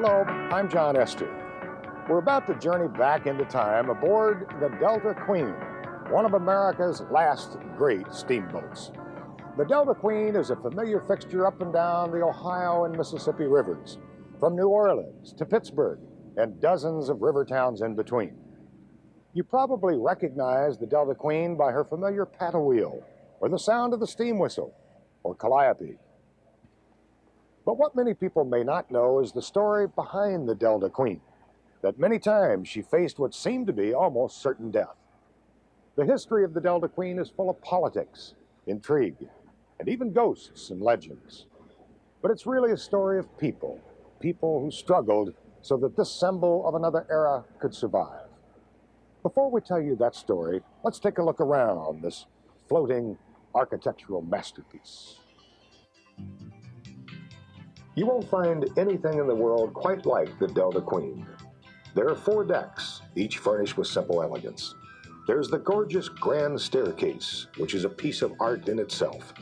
Hello, I'm John Esther. We're about to journey back into time aboard the Delta Queen, one of America's last great steamboats. The Delta Queen is a familiar fixture up and down the Ohio and Mississippi rivers, from New Orleans to Pittsburgh and dozens of river towns in between. You probably recognize the Delta Queen by her familiar paddle wheel, or the sound of the steam whistle, or Calliope. But what many people may not know is the story behind the Delta Queen, that many times she faced what seemed to be almost certain death. The history of the Delta Queen is full of politics, intrigue, and even ghosts and legends. But it's really a story of people who struggled so that this symbol of another era could survive. Before we tell you that story, let's take a look around this floating architectural masterpiece. You won't find anything in the world quite like the Delta Queen. There are 4 decks, each furnished with simple elegance. There's the gorgeous grand staircase, which is a piece of art in itself.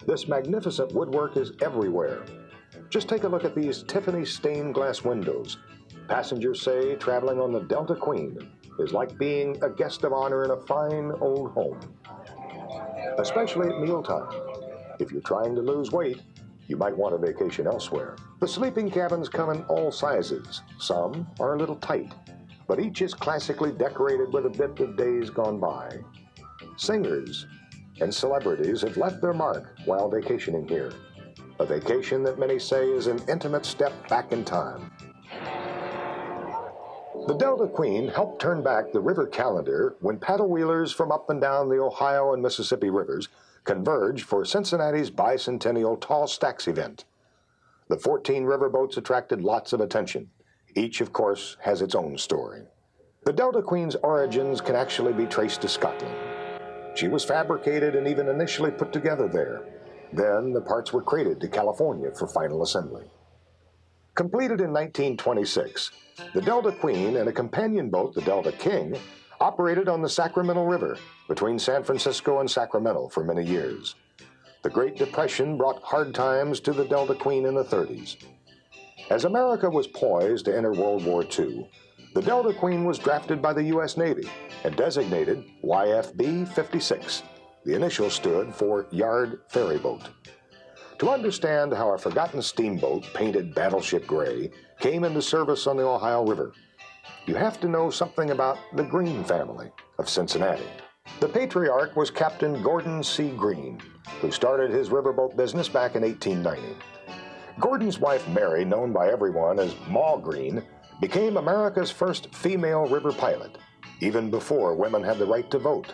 This magnificent woodwork is everywhere. Just take a look at these Tiffany stained glass windows. Passengers say traveling on the Delta Queen is like being a guest of honor in a fine old home. Especially at mealtime. If you're trying to lose weight, you might want a vacation elsewhere. The sleeping cabins come in all sizes. Some are a little tight, but each is classically decorated with a bit of days gone by. Singers and celebrities have left their mark while vacationing here. A vacation that many say is an intimate step back in time. The Delta Queen helped turn back the river calendar when paddle wheelers from up and down the Ohio and Mississippi rivers converged for Cincinnati's bicentennial Tall Stacks event. The 14 riverboats attracted lots of attention. Each, of course, has its own story. The Delta Queen's origins can actually be traced to Scotland. She was fabricated and even initially put together there. Then the parts were crated to California for final assembly. Completed in 1926, the Delta Queen and a companion boat, the Delta King, operated on the Sacramento River between San Francisco and Sacramento for many years. The Great Depression brought hard times to the Delta Queen in the 30s. As America was poised to enter World War II, the Delta Queen was drafted by the U.S. Navy and designated YFB 56. The initial stood for Yard Ferry Boat. To understand how a forgotten steamboat painted battleship gray came into service on the Ohio River, you have to know something about the Green family of Cincinnati. The patriarch was Captain Gordon C. Green, who started his riverboat business back in 1890. Gordon's wife Mary, known by everyone as Ma Green, became America's first female river pilot, even before women had the right to vote.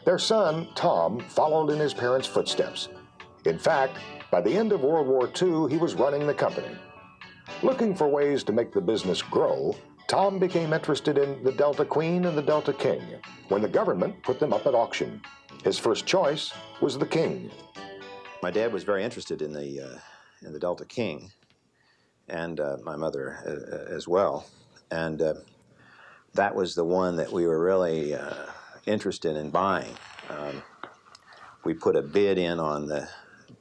Their son, Tom, followed in his parents' footsteps. In fact, by the end of World War II, he was running the company. Looking for ways to make the business grow, Tom became interested in the Delta Queen and the Delta King when the government put them up at auction. His first choice was the King. My dad was very interested in the Delta King, and my mother as well. And that was the one that we were really interested in buying. We put a bid in on the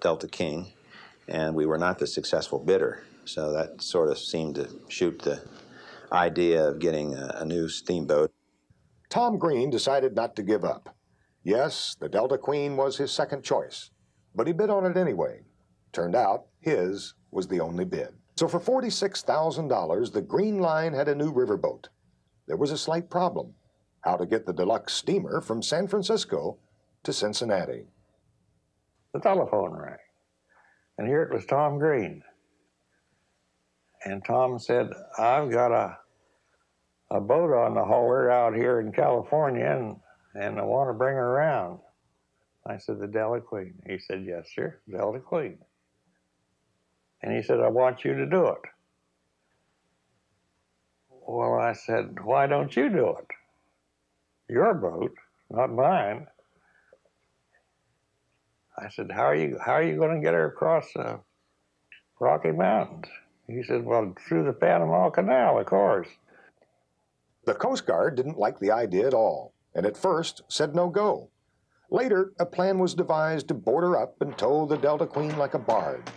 Delta King, and we were not the successful bidder. So that sort of seemed to shoot the idea of getting a new steamboat. Tom Green decided not to give up. Yes, the Delta Queen was his second choice, but he bid on it anyway. Turned out his was the only bid. So for $46,000, the Green Line had a new riverboat. There was a slight problem: how to get the deluxe steamer from San Francisco to Cincinnati. The telephone rang, and here it was Tom Green. And Tom said, "I've got a boat on the hauler out here in California, and I want to bring her around." I said, "The Delta Queen." He said, "Yes, sir, Delta Queen." And he said, "I want you to do it." Well, I said, "Why don't you do it? Your boat, not mine." I said, how are you going to get her across the Rocky Mountains?" He said, "Well, through the Panama Canal, of course." The Coast Guard didn't like the idea at all, and at first said no go. Later, a plan was devised to board her up and tow the Delta Queen like a barge.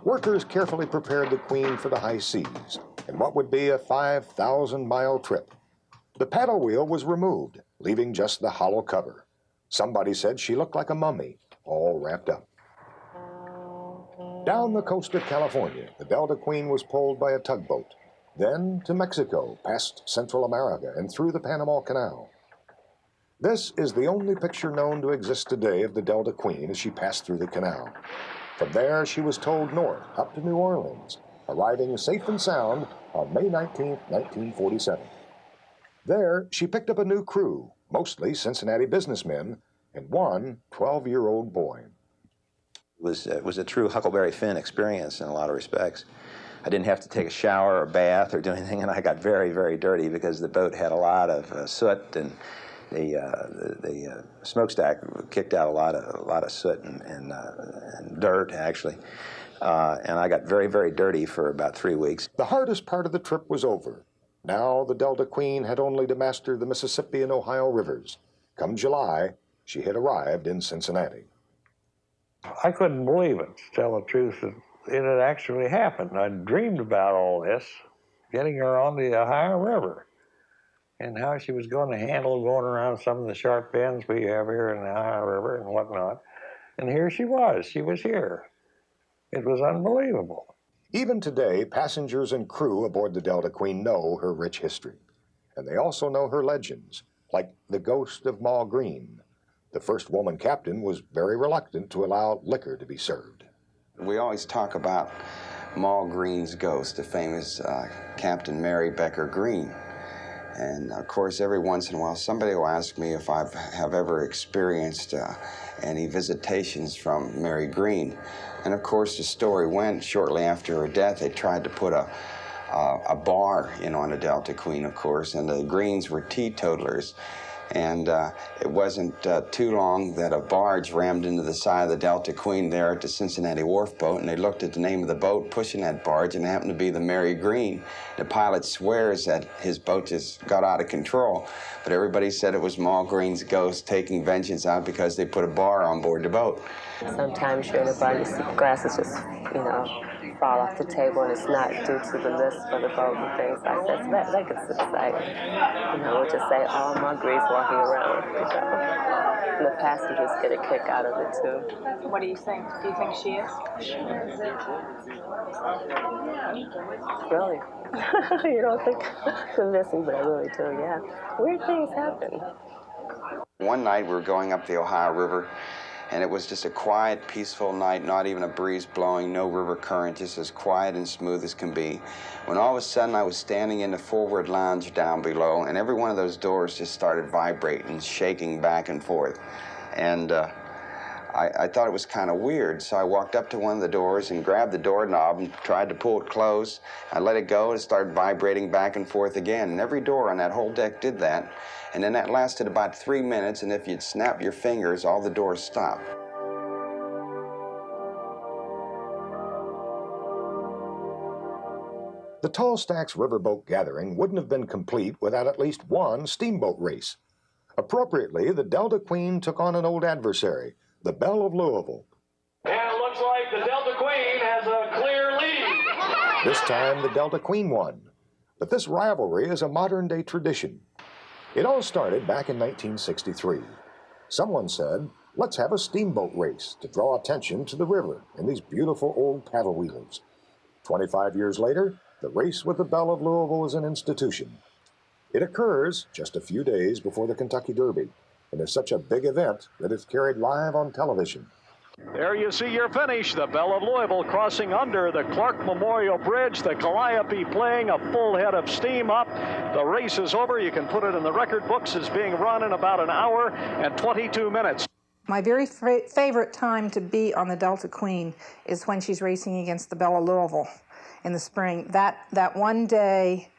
Workers carefully prepared the Queen for the high seas in what would be a 5,000-mile trip. The paddle wheel was removed, leaving just the hollow cover. Somebody said she looked like a mummy, all wrapped up. Down the coast of California, the Delta Queen was pulled by a tugboat, then to Mexico, past Central America, and through the Panama Canal. This is the only picture known to exist today of the Delta Queen as she passed through the canal. From there, she was towed north, up to New Orleans, arriving safe and sound on May 19, 1947. There, she picked up a new crew, mostly Cincinnati businessmen, and one 12-year-old boy. It was a true Huckleberry Finn experience in a lot of respects. I didn't have to take a shower or bath or do anything, and I got very, very dirty because the boat had a lot of soot, and the smokestack kicked out a lot of soot and dirt, actually. And I got very, very dirty for about 3 weeks. The hardest part of the trip was over. Now the Delta Queen had only to master the Mississippi and Ohio rivers. Come July, she had arrived in Cincinnati. I couldn't believe it, to tell the truth, that it had actually happened. I dreamed about all this, getting her on the Ohio River, and how she was going to handle going around some of the sharp bends we have here in the Ohio River and whatnot. And here she was here. It was unbelievable. Even today, passengers and crew aboard the Delta Queen know her rich history. And they also know her legends, like the ghost of Ma Green. The first woman captain was very reluctant to allow liquor to be served. We always talk about Ma Green's ghost, the famous Captain Mary Becker Green. And of course, every once in a while, somebody will ask me if I have ever experienced any visitations from Mary Green. And of course, the story went, shortly after her death, they tried to put a bar in on the Delta Queen, of course, and the Greens were teetotalers. And it wasn't too long that a barge rammed into the side of the Delta Queen there at the Cincinnati Wharf boat, and they looked at the name of the boat pushing that barge, and it happened to be the Mary Green. The pilot swears that his boat just got out of control, but everybody said it was Ma Green's ghost taking vengeance out because they put a bar on board the boat. Sometimes you're in a bar and you see glasses just, fall off the table, and it's not due to the list for the boat and things like that. So that gets exciting. We'll just say, oh, Ma Green's walking around. And the passengers get a kick out of it, too. What do you think? Do you think she is? Really? You don't think convincing, but I really do, yeah. Weird things happen. One night we were going up the Ohio River, and it was just a quiet, peaceful night, not even a breeze blowing, no river current, just as quiet and smooth as can be. When all of a sudden I was standing in the forward lounge down below, and every one of those doors just started vibrating, shaking back and forth. And I thought it was kind of weird, so I walked up to one of the doors and grabbed the doorknob and tried to pull it closed. I let it go, and it started vibrating back and forth again, and every door on that whole deck did that. And then that lasted about 3 minutes, and if you'd snap your fingers, all the doors stopped. The Tall Stacks Riverboat Gathering wouldn't have been complete without at least one steamboat race. Appropriately, the Delta Queen took on an old adversary, the Belle of Louisville. And it looks like the Delta Queen has a clear lead. This time, the Delta Queen won. But this rivalry is a modern-day tradition. It all started back in 1963. Someone said, let's have a steamboat race to draw attention to the river and these beautiful old paddle wheelers. 25 years later, the race with the Belle of Louisville is an institution. It occurs just a few days before the Kentucky Derby, and is such a big event that it's carried live on television. There you see your finish. The Belle of Louisville crossing under the Clark Memorial Bridge. The Calliope playing a full head of steam up. The race is over. You can put it in the record books as being run in about an hour and 22 minutes. My very favorite time to be on the Delta Queen is when she's racing against the Belle of Louisville in the spring. That one day,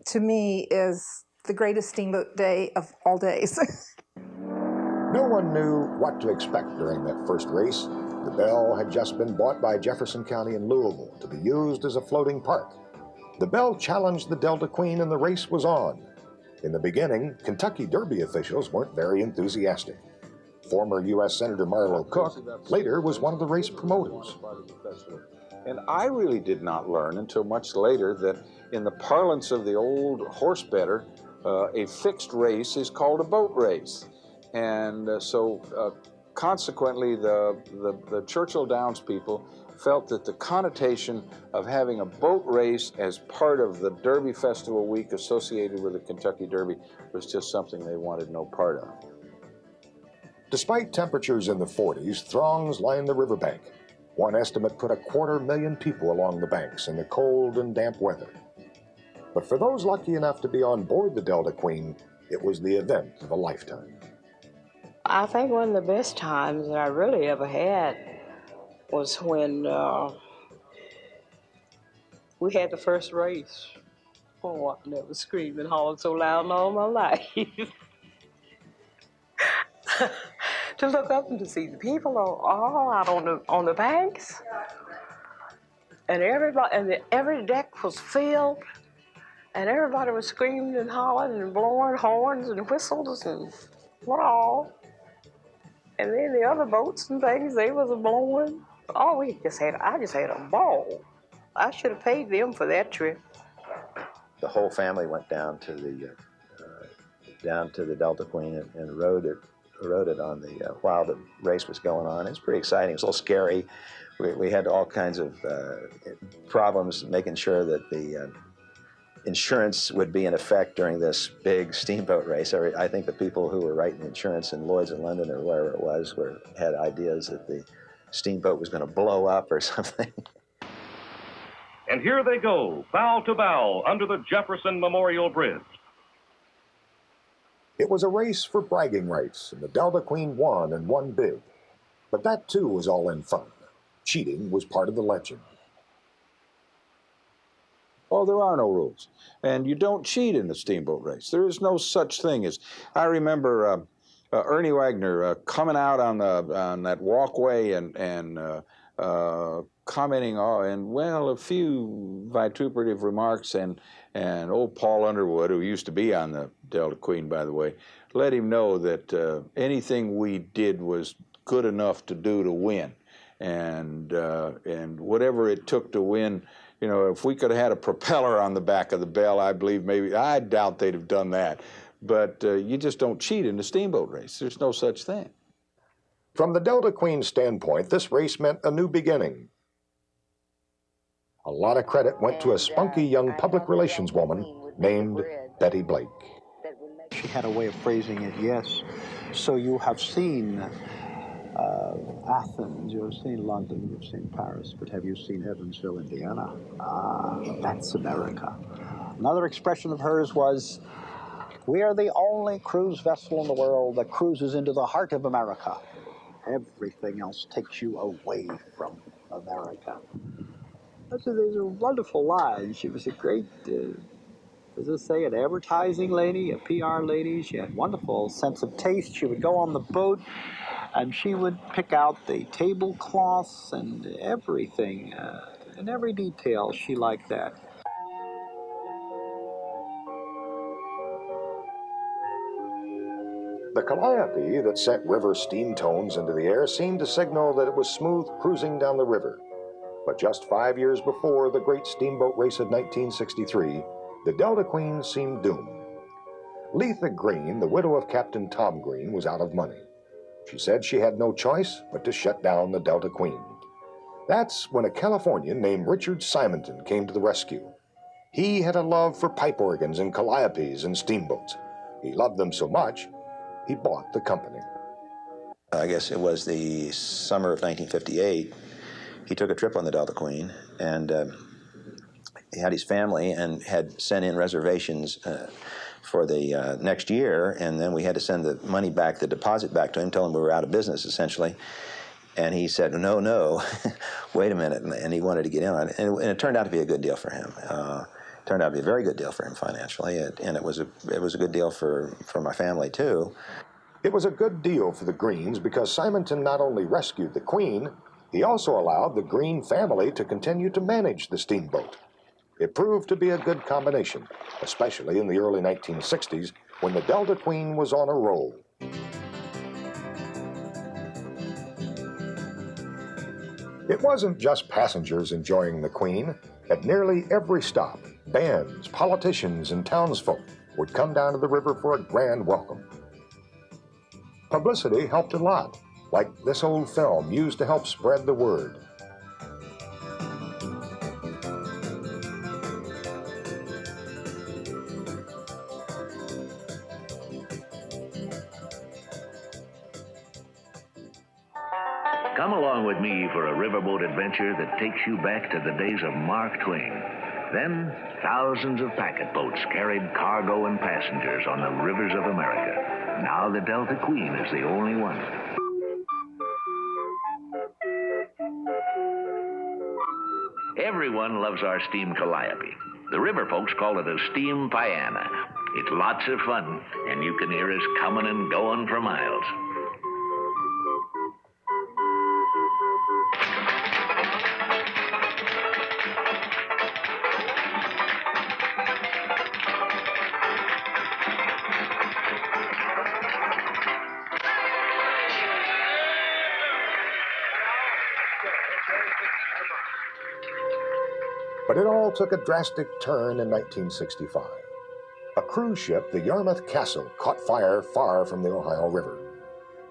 to me, is the greatest steamboat day of all days. No one knew what to expect during that first race. The Belle had just been bought by Jefferson County in Louisville to be used as a floating park. The Belle challenged the Delta Queen and the race was on. In the beginning, Kentucky Derby officials weren't very enthusiastic. Former U.S. Senator Marlowe Cook later was one of the race promoters. And I really did not learn until much later that in the parlance of the old horse bettor, a fixed race is called a boat race. And consequently, the Churchill Downs people felt that the connotation of having a boat race as part of the Derby Festival week associated with the Kentucky Derby was just something they wanted no part of. Despite temperatures in the 40s, throngs lined the riverbank. One estimate put 250,000 people along the banks in the cold and damp weather. But for those lucky enough to be on board the Delta Queen, it was the event of a lifetime. I think one of the best times that I really ever had was when we had the first race. Oh, I never screamed and hollered so loud in all my life. To look up and to see the people all out on the banks, and everybody, and every deck was filled, and everybody was screaming and hollering and blowing horns and whistles and what all. And then the other boats and things, they was blowing. Oh, I just had a ball. I should have paid them for that trip. The whole family went down to the Delta Queen and rode it on the while the race was going on. It's pretty exciting. It was a little scary. We had all kinds of problems making sure that the insurance would be in effect during this big steamboat race. I think the people who were writing insurance in Lloyd's in London or wherever it was had ideas that the steamboat was going to blow up or something. And here they go, bow to bow, under the Jefferson Memorial Bridge. It was a race for bragging rights, and the Delta Queen won and won big. But that, too, was all in fun. Cheating was part of the legend. Oh, there are no rules. And you don't cheat in the steamboat race. There is no such thing as... I remember Ernie Wagner coming out on that walkway and commenting a few vituperative remarks, and old Paul Underwood, who used to be on the Delta Queen, by the way, let him know that anything we did was good enough to do to win. And whatever it took to win, you know, if we could have had a propeller on the back of the bell, I doubt they'd have done that. But you just don't cheat in the steamboat race. There's no such thing. From the Delta Queen's standpoint, this race meant a new beginning. A lot of credit went to a spunky young public relations woman named Betty Blake. She had a way of phrasing it, yes. So you have seen Athens, you've seen London, you've seen Paris, but have you seen Evansville, Indiana? Ah, that's America. Another expression of hers was, we are the only cruise vessel in the world that cruises into the heart of America. Everything else takes you away from America. These are wonderful lines. She was a great, as I say, an advertising lady, a PR lady. She had wonderful sense of taste. She would go on the boat, and she would pick out the tablecloths and everything, in every detail. She liked that. The Calliope that sent river steam tones into the air seemed to signal that it was smooth cruising down the river. But just 5 years before the great steamboat race of 1963, the Delta Queen seemed doomed. Letha Green, the widow of Captain Tom Green, was out of money. She said she had no choice but to shut down the Delta Queen. That's when a Californian named Richard Simonton came to the rescue. He had a love for pipe organs and calliopes and steamboats. He loved them so much, he bought the company. I guess it was the summer of 1958. He took a trip on the Delta Queen, and he had his family and had sent in reservations for the next year, and then we had to send the money back, the deposit back to him, tell him we were out of business, essentially. And he said, no, wait a minute, and he wanted to get in on it. And it turned out to be a good deal for him. It turned out to be a very good deal for him financially, and it was a good deal for my family, too. It was a good deal for the Greens because Simonton not only rescued the Queen, he also allowed the Green family to continue to manage the steamboat. It proved to be a good combination, especially in the early 1960s when the Delta Queen was on a roll. It wasn't just passengers enjoying the Queen. At nearly every stop, bands, politicians, and townsfolk would come down to the river for a grand welcome. Publicity helped a lot, like this old film used to help spread the word. Come along with me for a riverboat adventure that takes you back to the days of Mark Twain. Then, thousands of packet boats carried cargo and passengers on the rivers of America. Now the Delta Queen is the only one. Everyone loves our steam Calliope. The river folks call it a steam piana. It's lots of fun, and you can hear us coming and going for miles. But it all took a drastic turn in 1965. A cruise ship, the Yarmouth Castle, caught fire far from the Ohio River.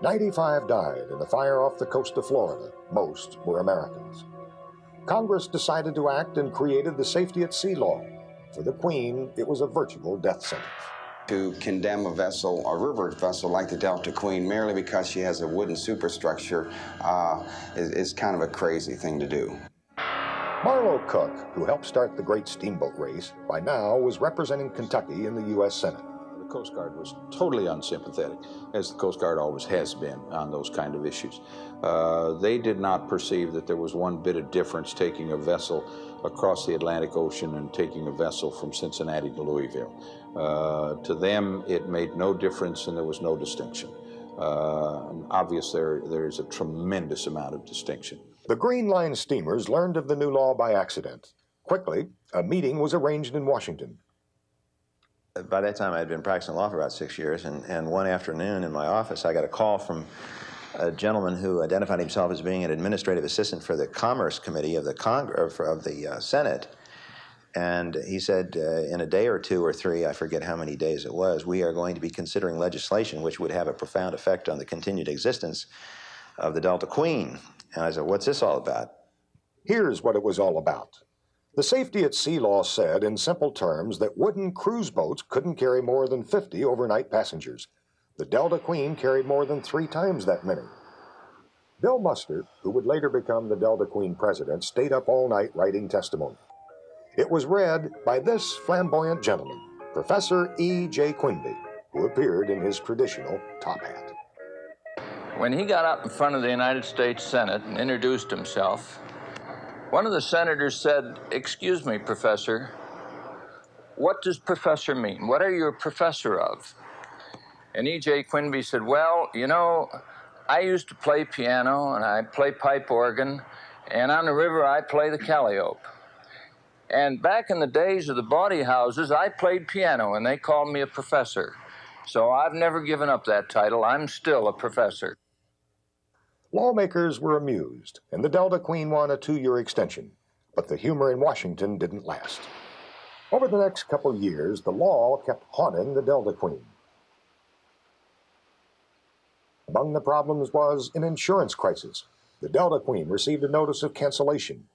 95 died in the fire off the coast of Florida. Most were Americans. Congress decided to act and created the Safety at Sea law. For the Queen, it was a virtual death sentence. To condemn a vessel, a river vessel like the Delta Queen, merely because she has a wooden superstructure is kind of a crazy thing to do. Marlowe Cook, who helped start the great steamboat race, by now was representing Kentucky in the U.S. Senate. The Coast Guard was totally unsympathetic, as the Coast Guard always has been on those kind of issues. They did not perceive that there was one bit of difference taking a vessel across the Atlantic Ocean and taking a vessel from Cincinnati to Louisville. To them, it made no difference and there was no distinction. Obviously, there is a tremendous amount of distinction. The Green Line steamers learned of the new law by accident. Quickly, a meeting was arranged in Washington. By that time, I had been practicing law for about 6 years, and one afternoon in my office, I got a call from a gentleman who identified himself as being an administrative assistant for the Commerce Committee of the Senate. And he said, in a day or two or three, I forget how many days it was, we are going to be considering legislation which would have a profound effect on the continued existence of the Delta Queen. And I said, what's this all about? Here's what it was all about. The Safety at Sea law said in simple terms that wooden cruise boats couldn't carry more than 50 overnight passengers. The Delta Queen carried more than 3 times that many. Bill Mustard, who would later become the Delta Queen president, stayed up all night writing testimony. It was read by this flamboyant gentleman, Professor E.J. Quinby, who appeared in his traditional top hat. When he got up in front of the United States Senate and introduced himself, one of the senators said, "Excuse me, Professor, what does professor mean? What are you a professor of?" And E.J. Quinby said, "Well, you know, I used to play piano and I play pipe organ, and on the river I play the Calliope. And back in the days of the bawdy houses, I played piano and they called me a professor. So I've never given up that title. I'm still a professor." Lawmakers were amused, and the Delta Queen won a 2-year extension. But the humor in Washington didn't last. Over the next couple years, the law kept haunting the Delta Queen. Among the problems was an insurance crisis. The Delta Queen received a notice of cancellation.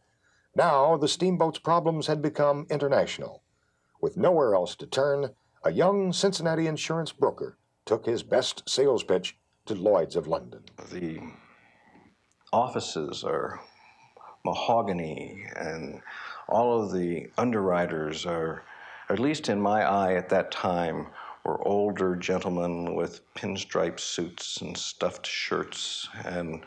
Now, the steamboat's problems had become international. With nowhere else to turn, a young Cincinnati insurance broker took his best sales pitch to Lloyd's of London. The offices are mahogany, and all of the underwriters are, at least in my eye at that time, were older gentlemen with pinstripe suits and stuffed shirts, and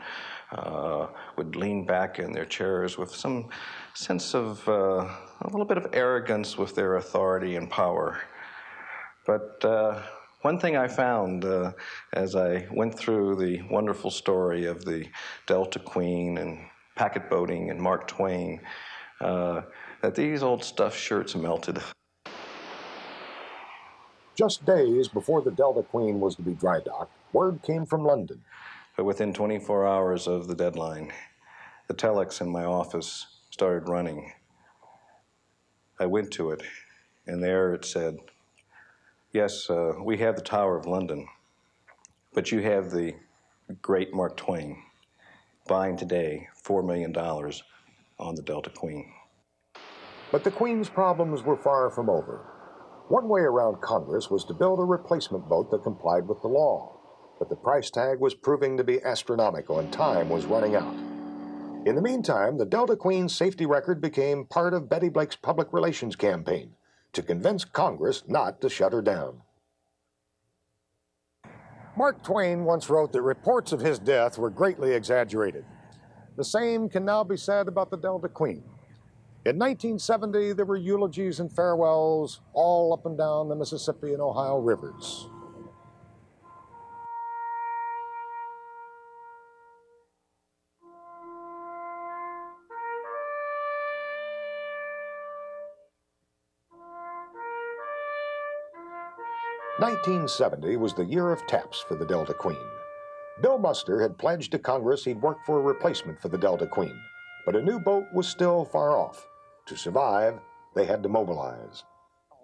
would lean back in their chairs with some sense of a little bit of arrogance with their authority and power. But one thing I found as I went through the wonderful story of the Delta Queen and packet boating and Mark Twain, that these old stuffed shirts melted. Just days before the Delta Queen was to be dry docked, word came from London. But within 24 hours of the deadline, the telex in my office started running. I went to it, and there it said, yes, we have the Tower of London, but you have the great Mark Twain buying today $4 million on the Delta Queen. But the Queen's problems were far from over. One way around Congress was to build a replacement boat that complied with the law. But the price tag was proving to be astronomical and time was running out. In the meantime, the Delta Queen's safety record became part of Betty Blake's public relations campaign to convince Congress not to shut her down. Mark Twain once wrote that reports of his death were greatly exaggerated. The same can now be said about the Delta Queen. In 1970, there were eulogies and farewells all up and down the Mississippi and Ohio rivers. "1970 was the year of taps for the Delta Queen. Bill Muster had pledged to Congress he'd work for a replacement for the Delta Queen, but a new boat was still far off. To survive, they had to mobilize.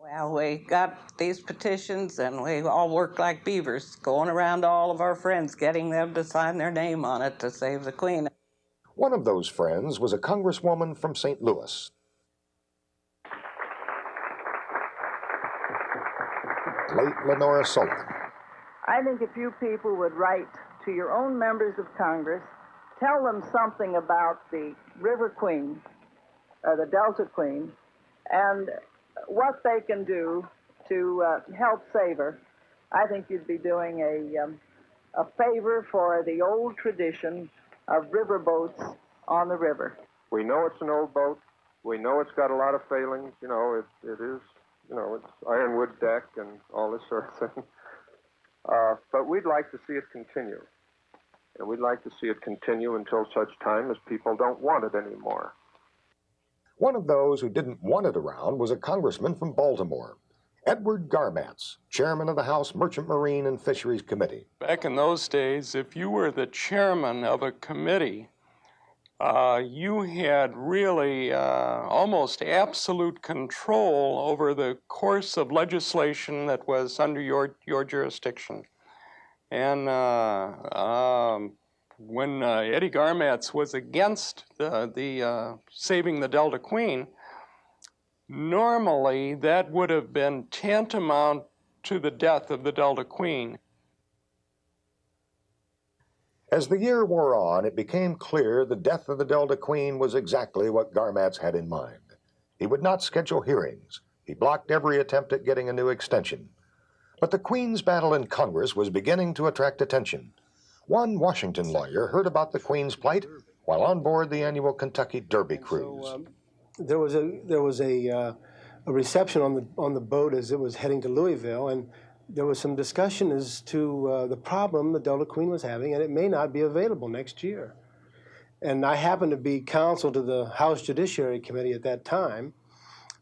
Well, we got these petitions, and we all worked like beavers, going around to all of our friends, getting them to sign their name on it to save the Queen. One of those friends was a congresswoman from St. Louis. Late Lenora Sullivan. I think if you people would write to your own members of Congress, tell them something about the River Queen, the Delta Queen, and what they can do to help save her, I think you'd be doing a favor for the old tradition of river boats on the river. We know it's an old boat. We know it's got a lot of failings. You know, it is, you know, it's ironwood deck and all this sort of thing. But we'd like to see it continue. And we'd like to see it continue until such time as people don't want it anymore. One of those who didn't want it around was a congressman from Baltimore, Edward Garmatz, chairman of the House Merchant Marine and Fisheries Committee. Back in those days, if you were the chairman of a committee, you had really almost absolute control over the course of legislation that was under your jurisdiction. And when Eddie Garmatz was against the saving the Delta Queen, normally that would have been tantamount to the death of the Delta Queen. As the year wore on, it became clear the death of the Delta Queen was exactly what Garmatz had in mind. He would not schedule hearings. He blocked every attempt at getting a new extension. But the Queen's battle in Congress was beginning to attract attention. One Washington lawyer heard about the Queen's plight while on board the annual Kentucky Derby cruise. So, there was a reception on the boat as it was heading to Louisville, and there was some discussion as to the problem the Delta Queen was having, and it may not be available next year. And I happened to be counsel to the House Judiciary Committee at that time,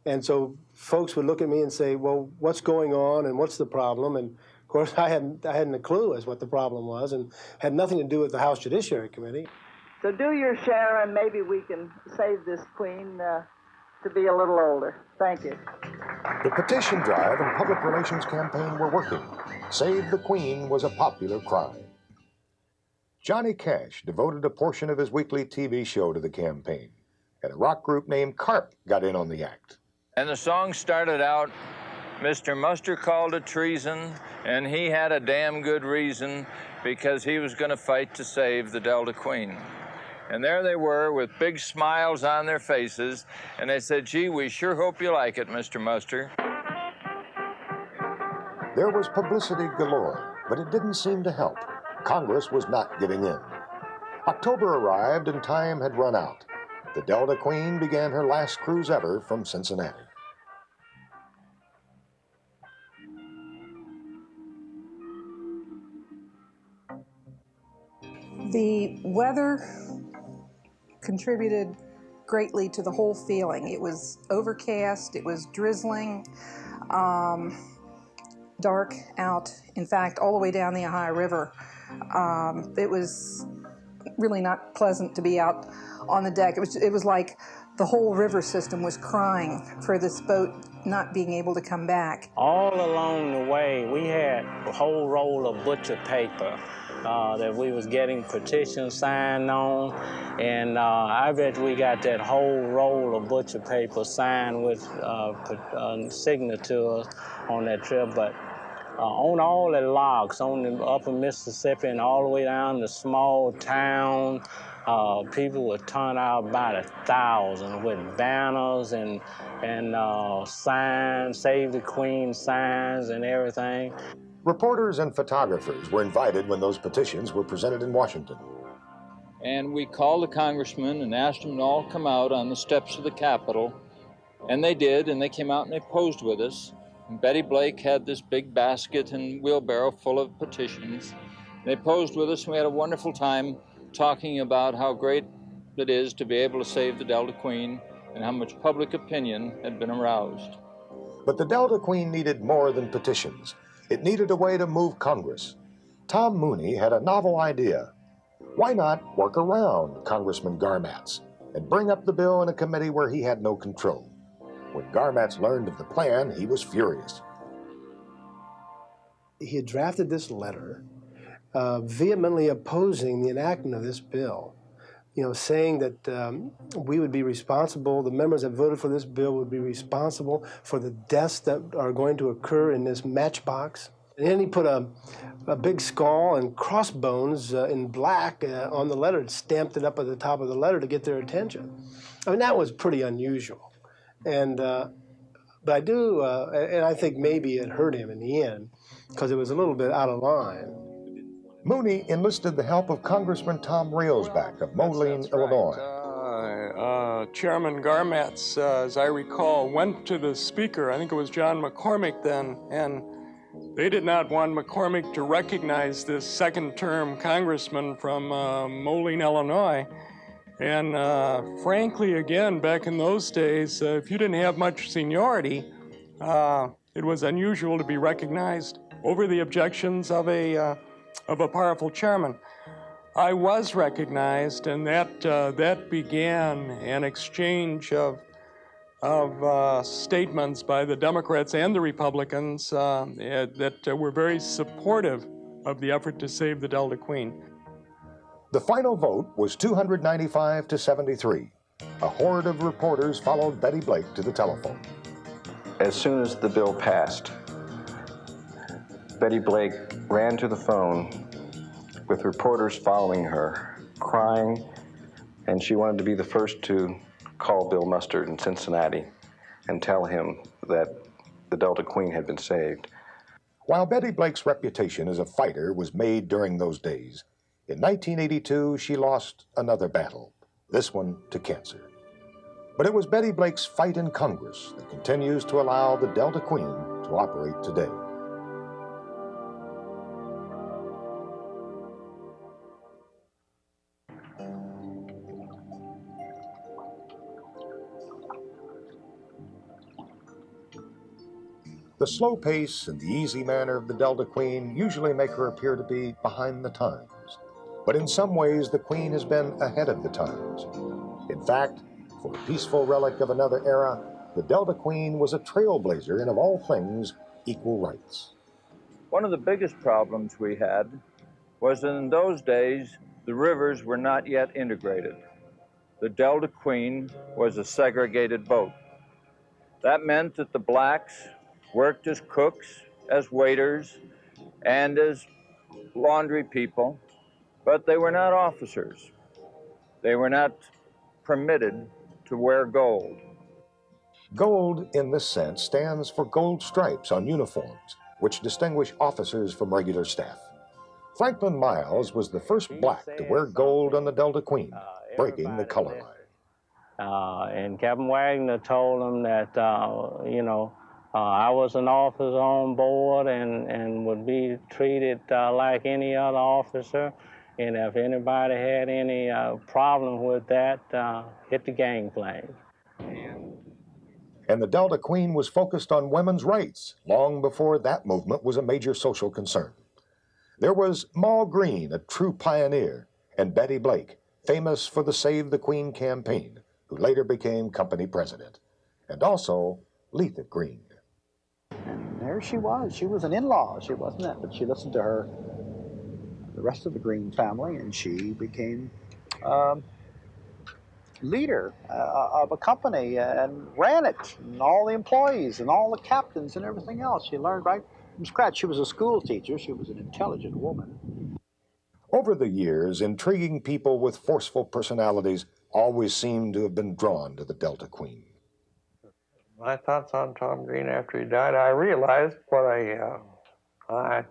and so folks would look at me and say, well, what's going on and what's the problem? And of course, I hadn't a clue as what the problem was, and had nothing to do with the House Judiciary Committee. So do your share, and maybe we can save this Queen to be a little older. Thank you. The petition drive and public relations campaign were working. Save the Queen was a popular cry. Johnny Cash devoted a portion of his weekly TV show to the campaign, and a rock group named Carp got in on the act. And the song started out, Mr. Muster called it treason, and he had a damn good reason, because he was going to fight to save the Delta Queen. And there they were with big smiles on their faces, and they said, gee, we sure hope you like it, Mr. Muster. There was publicity galore, but it didn't seem to help. Congress was not giving in. October arrived and time had run out. The Delta Queen began her last cruise ever from Cincinnati. The weather contributed greatly to the whole feeling. It was overcast, it was drizzling, dark out, in fact, all the way down the Ohio River. It was really not pleasant to be out on the deck. It was like the whole river system was crying for this boat not being able to come back. All along the way, we had a whole roll of butcher paper that we was getting petitions signed on, and I bet we got that whole roll of butcher paper signed with signatures on that trip. But on all the locks on the upper Mississippi and all the way down to small town, people would turn out about 1,000 with banners and signs, Save the Queen signs and everything. Reporters and photographers were invited when those petitions were presented in Washington. And we called the congressmen and asked them to all come out on the steps of the Capitol. And they did, and they came out and they posed with us. And Betty Blake had this big basket and wheelbarrow full of petitions. They posed with us, and we had a wonderful time talking about how great it is to be able to save the Delta Queen and how much public opinion had been aroused. But the Delta Queen needed more than petitions. It needed a way to move Congress. Tom Mooney had a novel idea. Why not work around Congressman Garmatz and bring up the bill in a committee where he had no control? When Garmatz learned of the plan, he was furious. He had drafted this letter vehemently opposing the enactment of this bill, saying that we would be responsible, the members that voted for this bill would be responsible for the deaths that are going to occur in this matchbox. And then he put a big skull and crossbones in black on the letter, stamped it up at the top of the letter to get their attention. I mean, that was pretty unusual. And but I do, and I think maybe it hurt him in the end, because it was a little bit out of line. Mooney enlisted the help of Congressman Tom Railsback of Moline, Illinois. Chairman Garmatz, as I recall, went to the speaker, I think it was John McCormick then, and they did not want McCormick to recognize this second-term congressman from Moline, Illinois. And frankly, again, back in those days, if you didn't have much seniority, it was unusual to be recognized over the objections of a powerful chairman. I was recognized, and that began an exchange of statements by the Democrats and the Republicans that were very supportive of the effort to save the Delta Queen. The final vote was 295 to 73. A horde of reporters followed Betty Blake to the telephone. As soon as the bill passed, Betty Blake ran to the phone with reporters following her, crying, and she wanted to be the first to call Bill Mustard in Cincinnati and tell him that the Delta Queen had been saved. While Betty Blake's reputation as a fighter was made during those days, in 1982 she lost another battle, this one to cancer. But it was Betty Blake's fight in Congress that continues to allow the Delta Queen to operate today. The slow pace and the easy manner of the Delta Queen usually make her appear to be behind the times. But in some ways, the Queen has been ahead of the times. In fact, for a peaceful relic of another era, the Delta Queen was a trailblazer in, of all things, equal rights. One of the biggest problems we had was that in those days, the rivers were not yet integrated. The Delta Queen was a segregated boat. That meant that the blacks worked as cooks, as waiters, and as laundry people, but they were not officers. They were not permitted to wear gold. Gold, in this sense, stands for gold stripes on uniforms, which distinguish officers from regular staff. Franklin Miles was the first black to wear gold on the Delta Queen, breaking the color line. And Captain Wagner told him that, I was an officer on board and would be treated like any other officer. And if anybody had any problem with that, hit the gangplank. And the Delta Queen was focused on women's rights long before that movement was a major social concern. There was Maul Green, a true pioneer, and Betty Blake, famous for the Save the Queen campaign, who later became company president, and also Letha Green. And there she was. She was an in-law. She wasn't that, but she listened to the rest of the Green family, and she became leader of a company and ran it, and all the employees and all the captains and everything else. She learned right from scratch. She was a school teacher. She was an intelligent woman. Over the years, intriguing people with forceful personalities always seem to have been drawn to the Delta Queen. My thoughts on Tom Green after he died, I realized what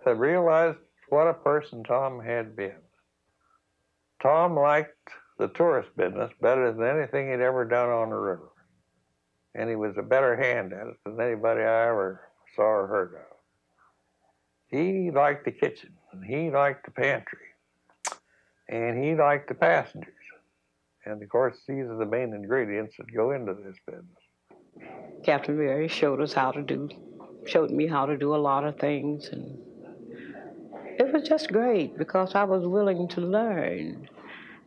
realized what a person Tom had been. Tom liked the tourist business better than anything he'd ever done on the river. And he was a better hand at it than anybody I ever saw or heard of. He liked the kitchen, and he liked the pantry, and he liked the passengers. And of course, these are the main ingredients that go into this business. Captain Mary showed me how to do a lot of things, and it was just great because I was willing to learn.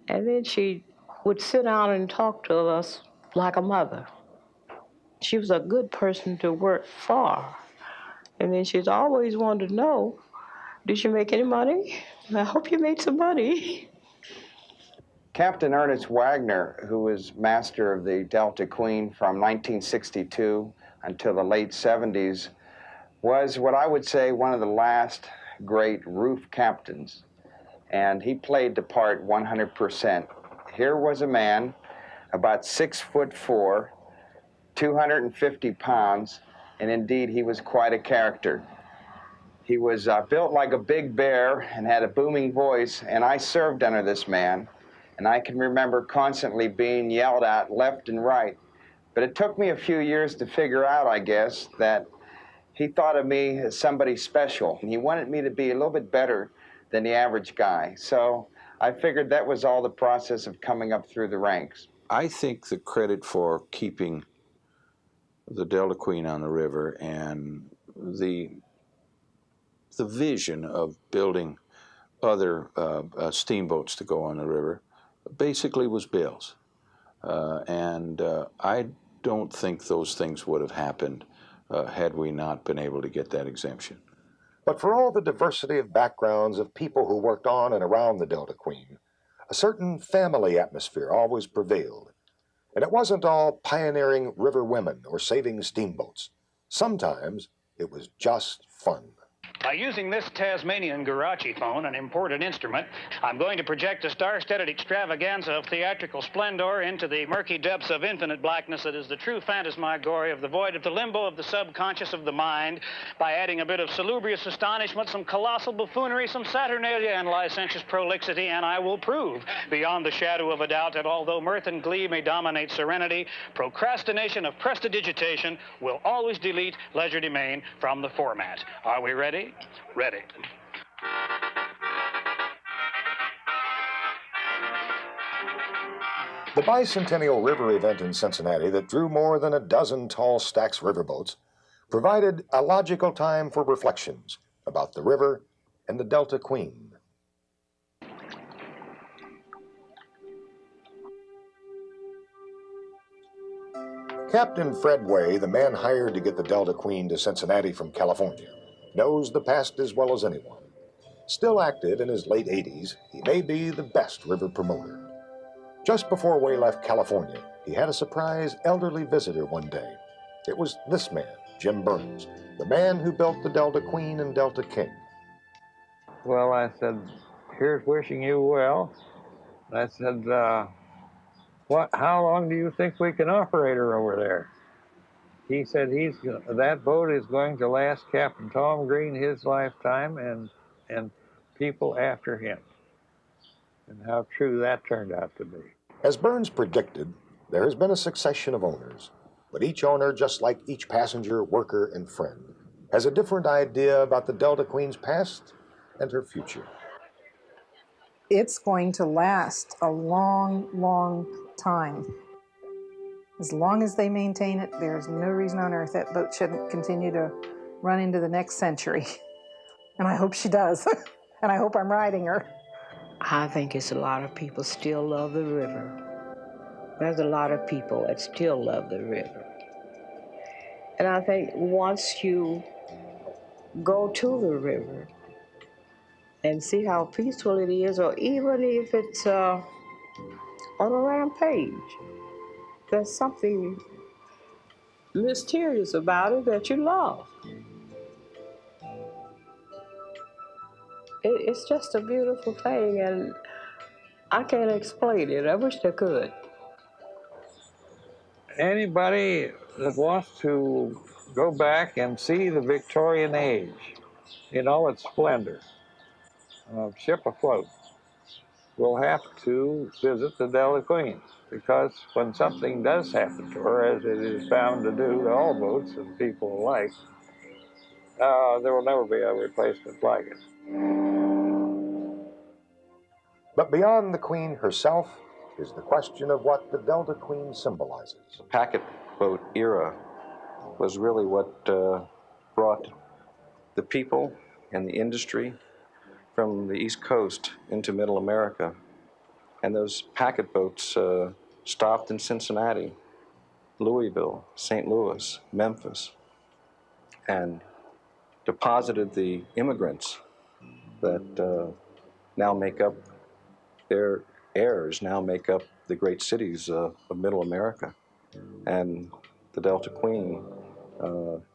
And then she would sit down and talk to us like a mother. She was a good person to work for. And then she's always wanted to know, did you make any money? I hope you made some money. Captain Ernest Wagner, who was master of the Delta Queen from 1962 until the late 70s, was what I would say one of the last great roof captains. And he played the part 100%. Here was a man about 6'4", 250 pounds, and indeed he was quite a character. He was built like a big bear and had a booming voice, and I served under this man, and I can remember constantly being yelled at left and right. But it took me a few years to figure out, I guess, that he thought of me as somebody special, and he wanted me to be a little bit better than the average guy. So I figured that was all the process of coming up through the ranks. I think the credit for keeping the Delta Queen on the river and the vision of building other steamboats to go on the river basically was Bill's. I don't think those things would have happened had we not been able to get that exemption. But for all the diversity of backgrounds of people who worked on and around the Delta Queen, a certain family atmosphere always prevailed. And it wasn't all pioneering river women or saving steamboats. Sometimes it was just fun. By using this Tasmanian Garachi phone, an imported instrument, I'm going to project a star-studded extravaganza of theatrical splendor into the murky depths of infinite blackness that is the true phantasmagoria of the void of the limbo of the subconscious of the mind, by adding a bit of salubrious astonishment, some colossal buffoonery, some saturnalia and licentious prolixity, and I will prove, beyond the shadow of a doubt, that although mirth and glee may dominate serenity, procrastination of prestidigitation will always delete legerdemain from the format. Are we ready? Ready. The Bicentennial River event in Cincinnati that drew more than a dozen tall stacks riverboats provided a logical time for reflections about the river and the Delta Queen. Captain Fred Way, the man hired to get the Delta Queen to Cincinnati from California, knows the past as well as anyone. Still active in his late 80s, he may be the best river promoter. Just before Way left California, he had a surprise elderly visitor one day. It was this man, Jim Burns, the man who built the Delta Queen and Delta King. Well, I said, here's wishing you well. I said, how long do you think we can operate her over there? He said that boat is going to last Captain Tom Green his lifetime and people after him. And how true that turned out to be. As Burns predicted, there has been a succession of owners, but each owner, just like each passenger, worker, and friend, has a different idea about the Delta Queen's past and her future. It's going to last a long, long time. As long as they maintain it, there's no reason on earth that boat shouldn't continue to run into the next century. And I hope she does. And I hope I'm riding her. I think it's a lot of people still love the river. There's a lot of people that still love the river. And I think once you go to the river and see how peaceful it is, or even if it's on a rampage, there's something mysterious about it that you love. It's just a beautiful thing, and I can't explain it. I wish I could. Anybody that wants to go back and see the Victorian age in all its splendor, ship afloat, will have to visit the Delta Queen, because when something does happen to her, as it is bound to do to all boats and people alike, there will never be a replacement like it. But beyond the Queen herself is the question of what the Delta Queen symbolizes. The packet boat era was really what brought the people and the industry from the East Coast into Middle America. And those packet boats stopped in Cincinnati, Louisville, St. Louis, Memphis, and deposited the immigrants that now make up, their heirs now make up the great cities of Middle America. And the Delta Queen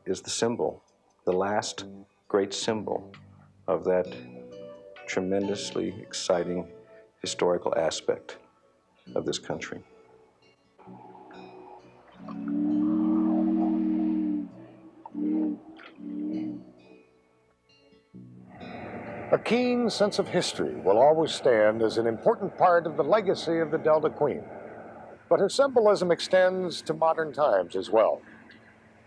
is the symbol, the last great symbol of that tremendously exciting historical aspect of this country. A keen sense of history will always stand as an important part of the legacy of the Delta Queen. But her symbolism extends to modern times as well.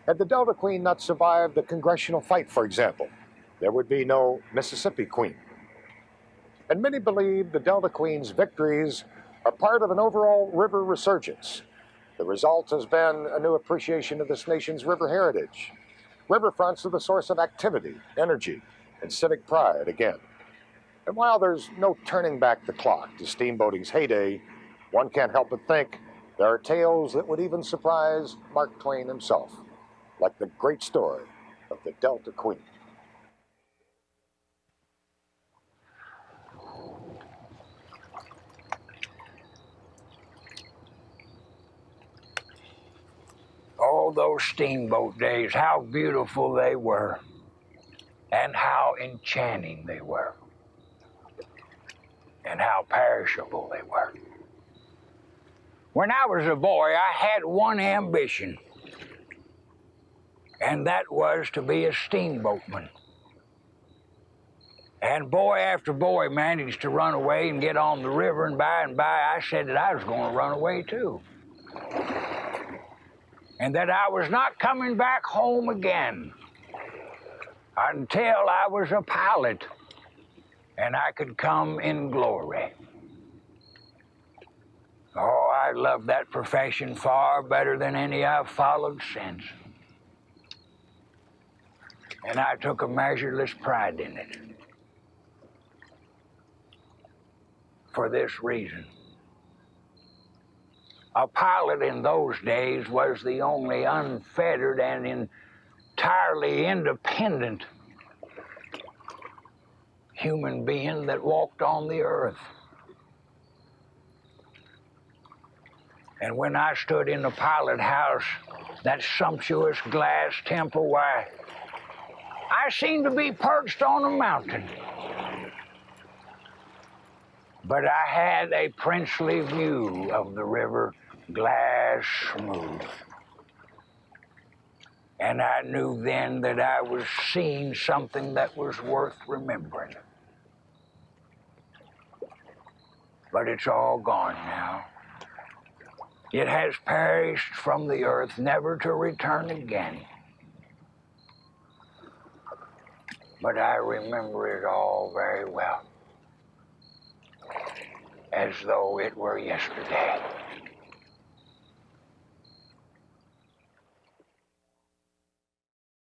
Had the Delta Queen not survived the congressional fight, for example, there would be no Mississippi Queen. And many believe the Delta Queen's victories are part of an overall river resurgence. The result has been a new appreciation of this nation's river heritage. Riverfronts are the source of activity, energy, and civic pride again. And while there's no turning back the clock to steamboating's heyday, one can't help but think there are tales that would even surprise Mark Twain himself, like the great story of the Delta Queen. Oh, those steamboat days, how beautiful they were, and how enchanting they were, and how perishable they were. When I was a boy, I had one ambition, and that was to be a steamboatman. And boy after boy managed to run away and get on the river, and by I said that I was going to run away too. And that I was not coming back home again until I was a pilot and I could come in glory. Oh, I loved that profession far better than any I've followed since. And I took a measureless pride in it. For this reason. A pilot in those days was the only unfettered and entirely independent human being that walked on the earth. And when I stood in the pilot house, that sumptuous glass temple, why, I seemed to be perched on a mountain. But I had a princely view of the river, glass smooth. And I knew then that I was seeing something that was worth remembering. But it's all gone now. It has perished from the earth, never to return again. But I remember it all very well, as though it were yesterday.